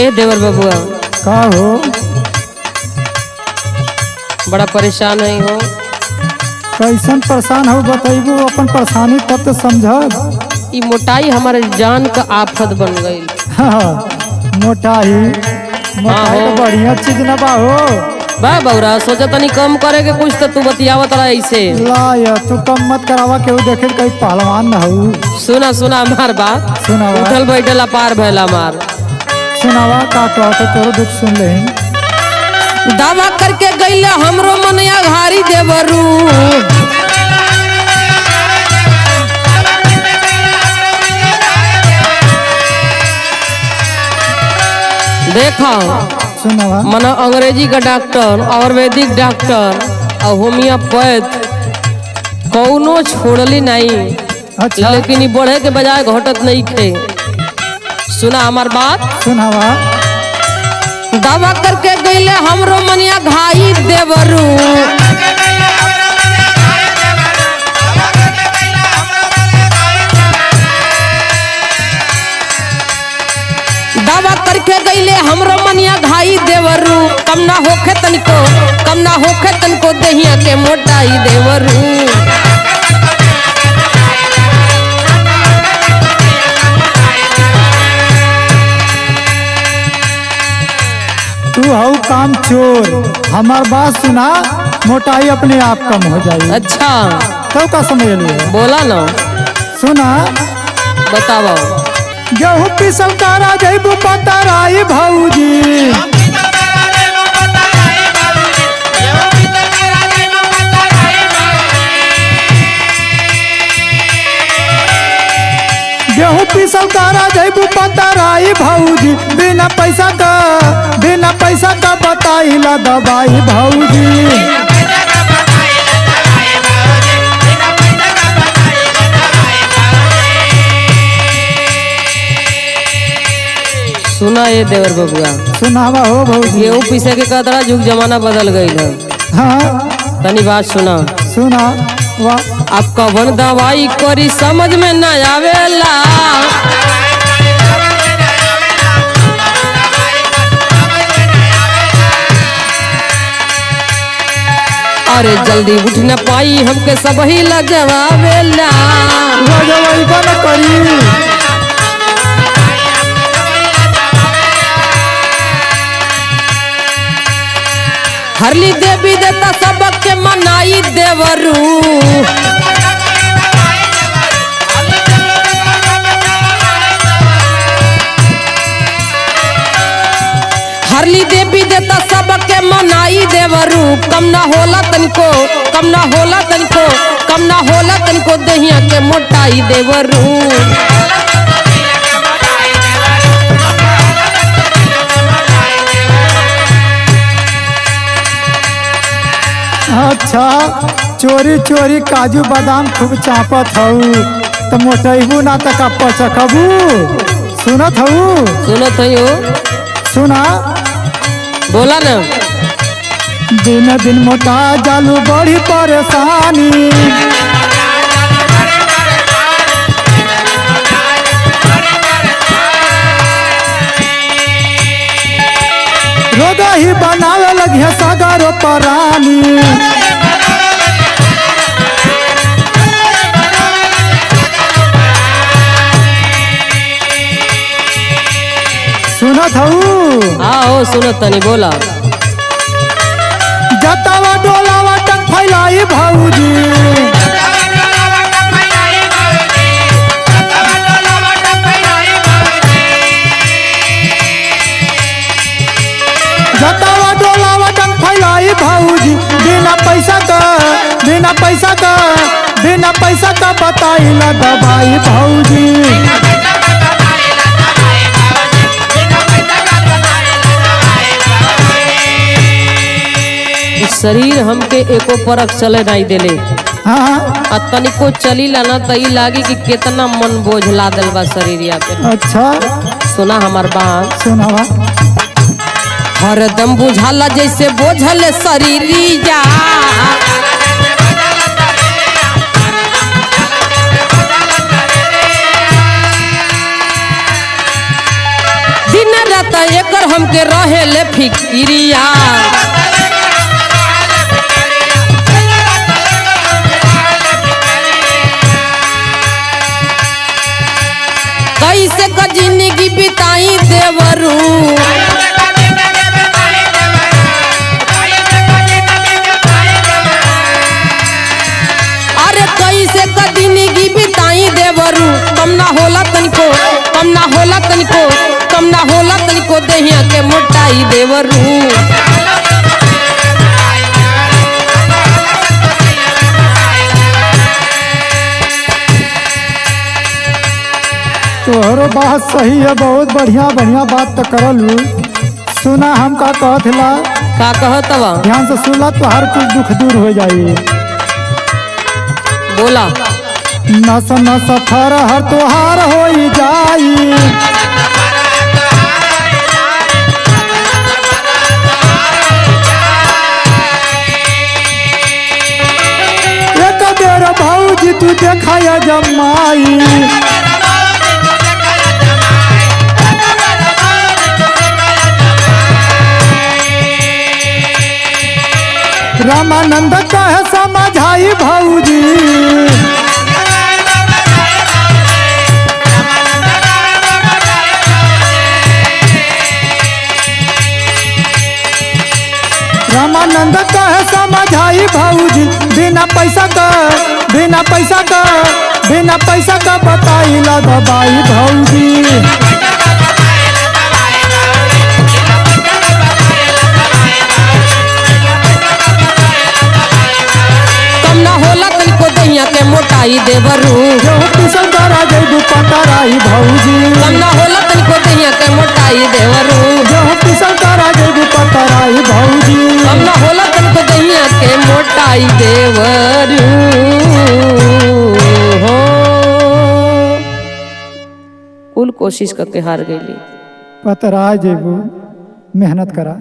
ए देवर बबुआ का हो? बड़ा परेशान है हो। कैसन परेशान हो बताइबू अपन परेशानी तब तो समझ। ई मोटाई हमारे जान का आफत बन गई। हाँ, मोटाई मोटाई तो बढ़िया चीज न बा हो। बा बौरा सोचा तनी कम करे के कुछ तो तू बतियावत रहा ऐसे। ला या तू कम मत करावा केहू देखे कहीं पहलवान न हो। सुना सुना हमार बात। सुनावा उठल बैठल अपार भैला मार। सुनावा का कहते तोरो दुख सुन ले। दावा करके गईले हमरो मनया घारी देवरू। देखा सुनावा मन अंग्रेजी का डॉक्टर आयुर्वेदिक डॉक्टर और होम्योपैथ कौनो छोड़ली नहीं। अच्छा लेकिन ई बढ़े के बजाय घटत नहीं खे। सुना हमार बात। सुनावा दावा करके गईले हमरो मनिया घाई देवरू। दावा करके गईले हमरो मनिया घाई देवरू। कम ना होखे तनको, कम ना होखे तनको दहिया के मोटाई देवरू। तू हऊ काम चोर। हमार बात सुना, मोटाई अपने आप कम हो जाए। अच्छा तो का समझ लिया? बोला ना, सुना बताओ। गेहूँ पिसल तारा जैबू पतराई भौजी। गेहूँ पिसल तारा जैबू पतराई भौजी। बिना पैसा का बताइला दवाई भौजी। सुना ये देवर बबुआ, सुनावा हो भौजी। गेहूँ पीसे के कतरा जुग जमाना बदल गई है। हाँ तनी बात सुना। सुना वाह। अब कवन दवाई करी समझ में न आवेला। अरे जल्दी उठ न पाई हमके सब ही लजवावेला। लजवाइबा न करी। हरली देवी देता सबके मनाई देवरू। हरली देवी देता सबके मनाई देवरू। कम ना होला तनको, कम ना होला तनको, कम ना होला तनको दहिया के मोटाई देवरू। अच्छा चोरी चोरी काजू बादाम खूब चापत हऊ तो मोटैबू ना तक पचकबू। सुनत हऊ? सुनत है हो? सुना बोला ना। दिन दिन मोटा जालू बड़ी परेशानी। रोदा ही बनावे लगे सगरो परानी। सुनत हऊ? हाँ हो सुनत तनी बोला। जतावा डोलावा टक फैलाई भौजी। जतावा डोलावा टक फैलाई भौजी। बिना पैसा का बताइला दवाई भौजी। शरीर हमके एको परख चले नहीं देले। हाँ आ तनिको चली लाना तो ई लागी कि कितना मन बोझ ला दिल बा शरीरिया पे। अच्छा सुना हमार बात। सुनावा। हरदम बुझाला जैसे बोझल शरीरिया। दिन रात एक फिक्रिया। कैसे क जिंदगी बिताई देवरू, अरे कैसे क जिंदगी बिताई देवरू। कम ना होला तनिको, कम ना होला तनिको, कम ना होला तनिको देहिया के मोटाई देवरू। तोहरो बात सही है, बहुत बढ़िया बढ़िया बात तो करलू। सुना हम का कहत ला, का कहत बा? ध्यान से सुनला तो हर कुछ दुख दूर हो जाई। बोला। नस नस फर हर तोहार हो जाई, एक बेर भौजी तू देखाया जमाई। रामानंद कहे समझाई भौजी, रामानंद कहे समझाई भौजी। बिना पैसा का, बिना पैसा का, बिना पैसा का बताई ला दबाई भौजी। कम ना होला तनिको देहिया के मोटाई देवरू। जो किसन करा जइबू पतराई भौजी। कम ना होला तनिको देहिया के मोटाई देवरू। जो किसन करा जइबू पतराई भौजी। कम ना होला तनिको देहिया के मोटाई देवरू। हो कुल कोशिश करके हार गईली। पतराई जइबू, मेहनत करा।